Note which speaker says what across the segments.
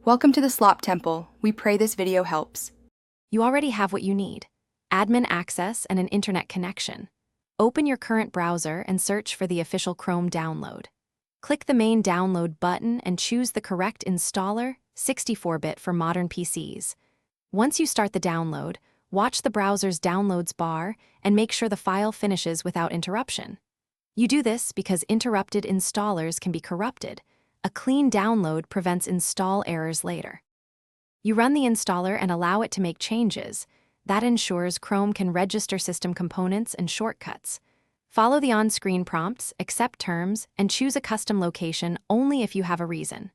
Speaker 1: Welcome to the Slop Temple. We pray this video helps.
Speaker 2: You already have what you need: admin access and an internet connection. Open your current browser and search for the official Chrome download. Click the main download button and choose the correct installer, 64-bit for modern PCs. Once you start the download, watch the browser's downloads bar and make sure the file finishes without interruption. You do this because interrupted installers can be corrupted. A clean download prevents install errors later. You run the installer and allow it to make changes. That ensures Chrome can register system components and shortcuts. Follow the on-screen prompts, accept terms, and choose a custom location only if you have a reason.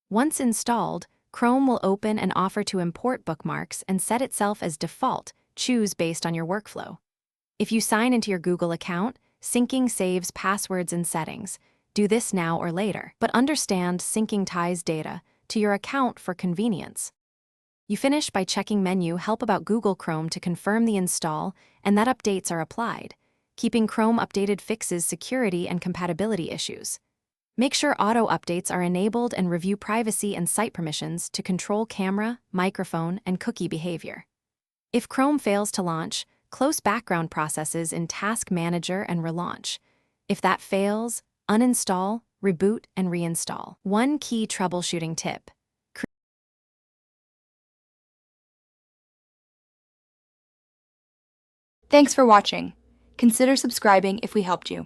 Speaker 2: Once installed, Chrome will open and offer to import bookmarks and set itself as default. Choose based on your workflow. If you sign into your Google account, syncing saves passwords and settings. Do this now or later, but understand syncing ties data to your account for convenience. You finish by checking menu Help about Google Chrome to confirm the install and that updates are applied. Keeping Chrome updated fixes security and compatibility issues. Make sure auto updates are enabled and review privacy and site permissions to control camera, microphone, and cookie behavior. If Chrome fails to launch, close background processes in Task Manager and relaunch. If that fails, uninstall, reboot, and reinstall. One key troubleshooting tip.
Speaker 1: Thanks for watching. Consider subscribing if we helped you.